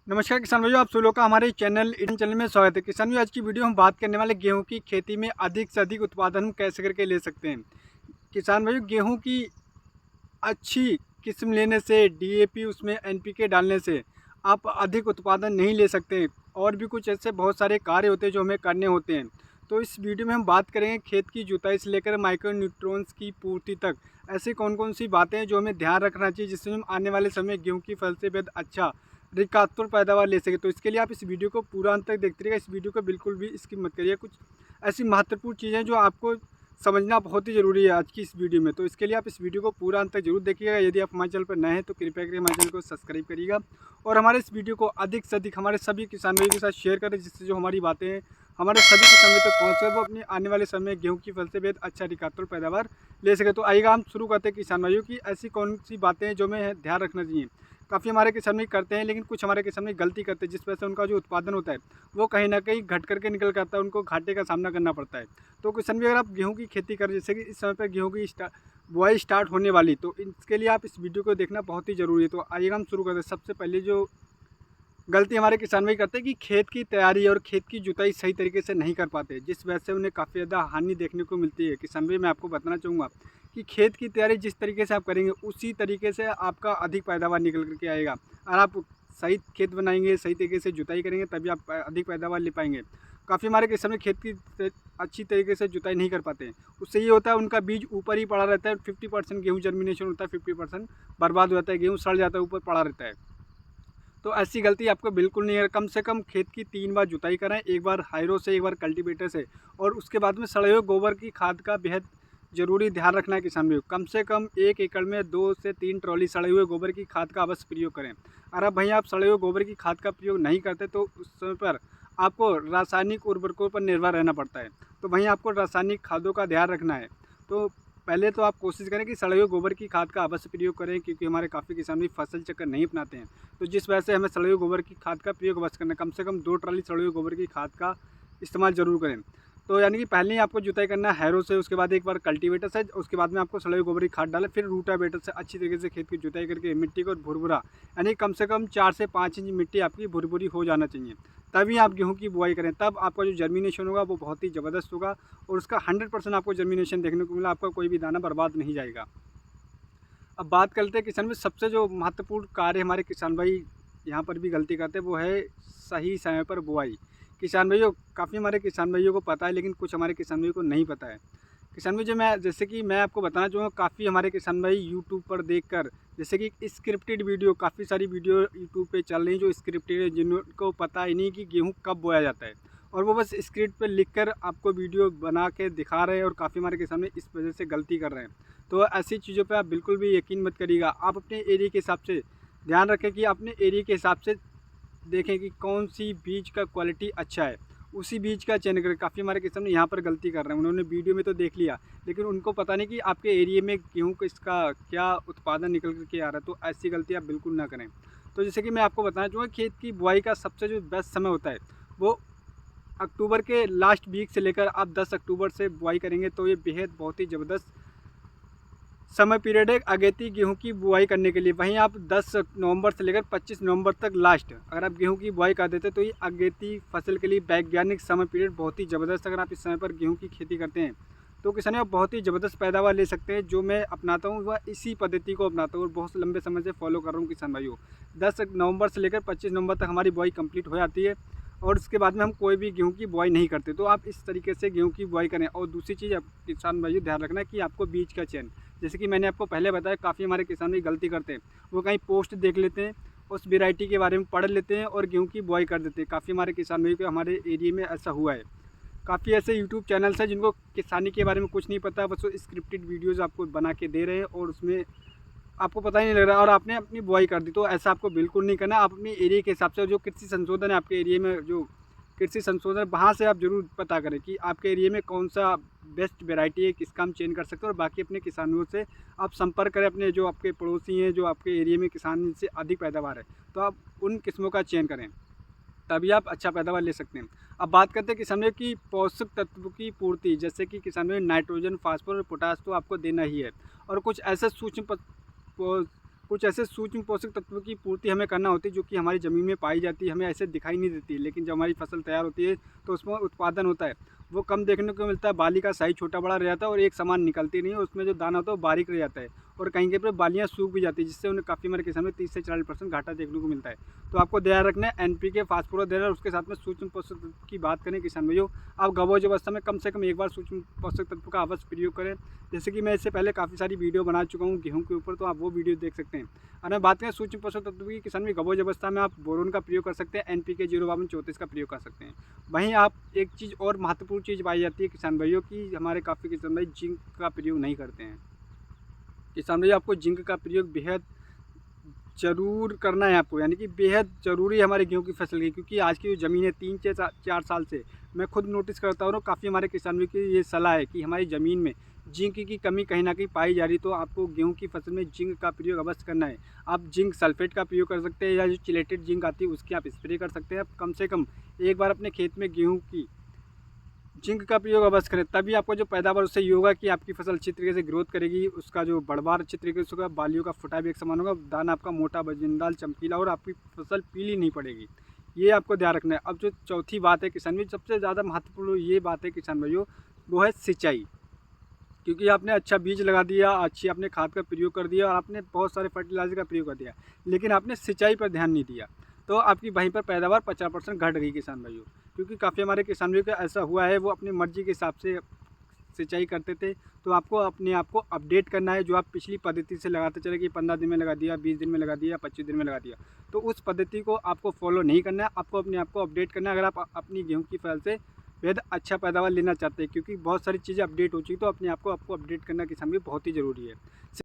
नमस्कार किसान भाइयों, आप सभी लोग का हमारे चैनल में स्वागत है। किसान भाइयों, आज की वीडियो हम बात करने वाले गेहूं की खेती में अधिक से अधिक उत्पादन हम कैसे करके ले सकते हैं। किसान भाइयों, गेहूं की अच्छी किस्म लेने से, डीएपी उसमें एनपीके डालने से आप अधिक उत्पादन नहीं ले सकते। और भी कुछ ऐसे बहुत सारे कार्य होते हैं जो हमें करने होते हैं। तो इस वीडियो में हम बात करेंगे खेत की जुताई से लेकर माइक्रो न्यूट्रॉन्स की पूर्ति तक ऐसी कौन कौन सी बातें हैं जो हमें ध्यान रखना चाहिए, जिससे हम आने वाले समय गेहूं की फसल से बेहद अच्छा अधिकतर पैदावार ले सके। तो इसके लिए आप इस वीडियो को पूरा अंत तक देखते रहिएगा। इस वीडियो को बिल्कुल भी स्किप मत करिए। कुछ ऐसी महत्वपूर्ण चीज़ें जो आपको समझना बहुत ही ज़रूरी है आज की इस वीडियो में। तो इसके लिए आप इस वीडियो को पूरा अंत तक जरूर देखिएगा। यदि आप हमारे चैनल पर नए हैं तो कृपया करके हमारे चैनल को सब्सक्राइब करिएगा और हमारे इस वीडियो को अधिक से अधिक हमारे सभी किसान भाइयों के साथ शेयर करें, जिससे जो हमारी बातें हैं हमारे सभी किसान भाई तक पहुँच कर वो अपनी आने वाले समय में गेहूँ की फसल से बेहद अच्छा अधिकतर पैदावार ले सके। तो आइएगा हम शुरू करते हैं किसान भाइयों की ऐसी कौन सी बातें हैं जो हमें ध्यान रखना चाहिए। काफ़ी हमारे किसान भाई करते हैं, लेकिन कुछ हमारे किसान भाई गलती करते हैं, जिस वजह से उनका जो उत्पादन होता है वो कहीं ना कहीं घट करके निकल कर आता है, उनको घाटे का सामना करना पड़ता है। तो किसान भाई, अगर आप गेहूं की खेती करें, जैसे कि इस समय पर गेहूं की बुआई स्टार्ट होने वाली, तो इसके लिए आप इस वीडियो को देखना बहुत ही ज़रूरी है। तो आइएगा हम शुरू करते हैं। सबसे पहले जो गलती हमारे किसान भाई करते हैं कि खेत की तैयारी और खेत की जुताई सही तरीके से नहीं कर पाते, जिस वजह से उन्हें काफ़ी ज़्यादा हानि देखने को मिलती है। किसान भाई, मैं आपको बताना चाहूँगा कि खेत की तैयारी जिस तरीके से आप करेंगे उसी तरीके से आपका अधिक पैदावार निकल करके आएगा। अगर आप सही खेत बनाएंगे, सही तरीके से जुताई करेंगे, तभी आप अधिक पैदावार ले पाएंगे। काफ़ी हमारे किसान भाई खेत की अच्छी तरीके से जुताई नहीं कर पाते हैं। उससे ये होता है उनका बीज ऊपर ही पड़ा रहता है। 50% गेहूँ जर्मिनेशन होता है, 50% बर्बाद हो जाता है, गेहूँ सड़ जाता है, ऊपर पड़ा रहता है। तो ऐसी गलती आपको बिल्कुल नहीं है। कम से कम खेत की 3 बार जुताई कराएं, एक बार हायरो से, एक बार कल्टीवेटर से, और उसके बाद में सड़े हुए गोबर की खाद का बेहद जरूरी ध्यान रखना है किसान भाइयों। कम से कम 1 एकड़ में 2 से 3 ट्रॉली सड़े हुए गोबर की खाद का अवश्य प्रयोग करें। अगर भाई आप सड़े हुए गोबर की खाद का प्रयोग नहीं करते तो उस समय पर आपको रासायनिक उर्वरकों पर निर्भर रहना पड़ता है। तो वहीं आपको रासायनिक खादों का ध्यान रखना है। तो पहले तो आप कोशिश करें कि सड़े हुए गोबर की खाद का अवश्य प्रयोग करें, क्योंकि हमारे काफ़ी किसान भी फसल चक्कर नहीं अपनाते हैं। तो जिस वजह से हमें सड़े हुए गोबर की खाद का प्रयोग अवश्य करना है। कम से कम 2 ट्राली सड़े हुए गोबर की खाद का इस्तेमाल जरूर करें। तो यानी कि पहले ही आपको जुताई करना है हैरो से, उसके बाद एक बार कल्टीवेटर से, उसके बाद में आपको सड़े हुए गोबर की खाद डालें, फिर रूटावेटर से अच्छी तरीके से खेत की जुताई करके मिट्टी को भुरभुरा, यानी कम से कम 4 से 5 इंच मिट्टी आपकी भुरभुरी हो जाना चाहिए। तभी आप गेहूँ की बुआई करें, तब आपका जो जर्मिनेशन होगा वो बहुत ही ज़बरदस्त होगा और उसका 100% आपको जर्मिनेशन देखने को मिला। आपका कोई भी दाना बर्बाद नहीं जाएगा। अब बात करते हैं किसान में सबसे जो महत्वपूर्ण कार्य हमारे किसान भाई यहाँ पर भी गलती करते हैं, वो है सही समय पर बुआई। किसान भाइयों, काफ़ी हमारे किसान भाइयों को पता है, लेकिन कुछ हमारे किसान भाइयों को नहीं पता है। किसान भाई, जो मैं जैसे कि मैं आपको बताना चाहूँगा, काफ़ी हमारे किसान भाई यूट्यूब पर देखकर, जैसे कि स्क्रिप्टेड वीडियो, काफ़ी सारी वीडियो यूट्यूब पे चल रही हैं जो स्क्रिप्टेड है, जिनको पता ही नहीं कि गेहूँ कब बोया जाता है, और वो बस स्क्रिप्ट पे लिखकर आपको वीडियो बना के दिखा रहे हैं, और काफ़ी हमारे किसान भाई इस वजह से गलती कर रहे हैं। तो ऐसी चीज़ों पे आप बिल्कुल भी यकीन मत करिएगा। आप अपने एरिया के हिसाब से ध्यान रखें कि अपने एरिया के हिसाब से देखें कि कौन सी बीज का क्वालिटी अच्छा है, उसी बीज का चयन करें। काफ़ी हमारे किसान यहाँ पर गलती कर रहे हैं, उन्होंने वीडियो में तो देख लिया, लेकिन उनको पता नहीं कि आपके एरिया में गेहूँ का इसका क्या उत्पादन निकल कर के आ रहा है। तो ऐसी गलती आप बिल्कुल ना करें। तो जैसे कि मैं आपको बताना चाहूँगा, खेत की बुआई का सबसे जो बेस्ट समय होता है वो अक्टूबर के लास्ट वीक से लेकर आप 10 अक्टूबर से बुआई करेंगे, तो ये बेहद बहुत ही ज़बरदस्त समय पीरियड है अगेती गेहूं की बुआई करने के लिए। वहीं आप 10 नवंबर से लेकर 25 नवंबर तक लास्ट अगर आप गेहूं की बुआई कर देते तो ये अगेती फसल के लिए वैज्ञानिक समय पीरियड बहुत ही ज़बरदस्त। अगर आप इस समय पर गेहूं की खेती करते हैं तो किसान आप बहुत ही ज़बरदस्त पैदावार ले सकते हैं। जो मैं अपनाता हूँ वह इसी पद्धति को अपनाता हूँ और बहुत लंबे समय से फॉलो कर रहा हूँ किसान भाइयों। 10 नवंबर से लेकर 25 नवंबर तक हमारी बुआई कंप्लीट हो जाती है, और उसके बाद में हम कोई भी गेहूं की बुआई नहीं करते। तो आप इस तरीके से गेहूं की बुआई करें। और दूसरी चीज़ आप किसान भाइयों ध्यान रखना है कि आपको बीज का चयन, जैसे कि मैंने आपको पहले बताया, काफ़ी हमारे किसान भी गलती करते हैं, वो कहीं पोस्ट देख लेते हैं, उस वेराइटी के बारे में पढ़ लेते हैं और गेहूं की बुआई कर देते हैं। काफ़ी हमारे किसान भाई को हमारे एरिया में ऐसा हुआ है। काफ़ी ऐसे यूट्यूब चैनल्स हैं जिनको किसानी के बारे में कुछ नहीं पता, बस वो स्क्रिप्टेड वीडियोज़ आपको बना के दे रहे हैं और उसमें आपको पता ही नहीं लग रहा और आपने अपनी बुआई कर दी। तो ऐसा आपको बिल्कुल नहीं करना। आप अपने एरिया के हिसाब से जो कृषि संशोधन है आपके एरिया में, जो कृषि संशोधन है, वहाँ से आप ज़रूर पता करें कि आपके एरिया में कौन सा बेस्ट वेराइटी है, किसका हम चेंज कर सकते हैं। और बाकी अपने किसानों से आप संपर्क करें, अपने जो आपके पड़ोसी हैं, जो आपके एरिया में किसान से अधिक पैदावार है, तो आप उन किस्मों का चयन करें, तभी आप अच्छा पैदावार ले सकते हैं। अब बात करते हैं किसानों की पोषक तत्व की पूर्ति, जैसे कि किसानों में नाइट्रोजन, फास्फोरस और पोटास तो आपको देना ही है, और कुछ ऐसे कुछ ऐसे सूक्ष्म पोषक तत्वों की पूर्ति हमें करना होती है जो कि हमारी ज़मीन में पाई जाती है, हमें ऐसे दिखाई नहीं देती, लेकिन जब हमारी फसल तैयार होती है तो उसमें उत्पादन होता है वो कम देखने को मिलता है। बाली का साइज छोटा बड़ा रह जाता है और एक समान निकलती नहीं है, उसमें जो दाना होता है वो बारीक रह जाता है और कहीं कहीं पर बालियाँ सूख भी जाती है, जिससे उन्हें काफ़ी हमारे किसान में 30 से 40% घाटा देखने को मिलता है। तो आपको ध्यान रखना है NPK, फास्फोरस देना, उसके साथ में सूक्ष्म पोषक तत्व की बात करें किसान भाइयों, आप गवोज अवस्था में कम से कम एक बार सूक्ष्म पोषक तत्व का अवश्य प्रयोग करें। जैसे कि मैं इससे पहले काफ़ी सारी वीडियो बना चुका हूँ गेहूं के ऊपर, तो आप वो वीडियो देख सकते हैं। अगर बात करें सूक्ष्म पोषक तत्व की किसान में गवोज अवस्था में आप बोरोन का प्रयोग कर सकते हैं, NPK 05234 का प्रयोग कर सकते हैं। वहीं आप एक चीज़ और महत्वपूर्ण चीज़ पाई जाती है किसान भाइयों की, हमारे काफ़ी किसान भाई जिंक का प्रयोग नहीं करते हैं। किसान भाइयों आपको जिंक का प्रयोग बेहद ज़रूर करना है आपको, यानी कि बेहद ज़रूरी है हमारे गेहूं की फसल की, क्योंकि आज की जो ज़मीन है 3 से 4 साल से मैं खुद नोटिस करता हूँ, काफ़ी हमारे किसानों की ये सलाह है कि हमारी ज़मीन में जिंक की कमी कहीं ना कहीं पाई जा रही, तो आपको गेहूं की फसल में जिंक का प्रयोग अवश्य करना है। आप जिंक सल्फेट का प्रयोग कर सकते हैं या जो चिलेटेड जिंक आती है उसकी आप स्प्रे कर सकते हैं। आप कम से कम एक बार अपने खेत में गेहूँ की जिंक का प्रयोग अवश्य करें, तभी आपको जो पैदावार उससे ये होगा कि आपकी फसल अच्छी तरीके से ग्रोथ करेगी, उसका जो बढ़वार अच्छी तरीके से होगा, बालियों का फुटा भी एक समान होगा, दाना आपका मोटा वजनदार चमकीला और आपकी फसल पीली नहीं पड़ेगी। ये आपको ध्यान रखना है। अब जो चौथी बात है किसान भाई, सबसे ज़्यादा महत्वपूर्ण ये बात है किसान भाइयों, वो है सिंचाई। क्योंकि आपने अच्छा बीज लगा दिया, अच्छी आपने खाद का प्रयोग कर दिया और आपने बहुत सारे फर्टिलाइजर का प्रयोग कर दिया, लेकिन आपने सिंचाई पर ध्यान नहीं दिया, तो आपकी वहीं पर पैदावार 50% घट गई किसान भाइयों। क्योंकि काफ़ी हमारे किसान भाइयों का ऐसा हुआ है, वो अपनी मर्जी के हिसाब से सिंचाई करते थे। तो आपको अपने आप को अपडेट करना है, जो आप पिछली पद्धति से लगाते चले कि 15 दिन में लगा दिया, 20 दिन में लगा दिया, 25 दिन में लगा दिया, तो उस पद्धति को आपको फॉलो नहीं करना है। आपको अपने आप को अपडेट करना है अगर आप अपनी गेहूँ की फसल से बेहद अच्छा पैदावार लेना चाहते हैं, क्योंकि बहुत सारी चीज़ें अपडेट हो चुकी, तो अपने आप को आपको अपडेट करना किसान भी बहुत ही ज़रूरी है।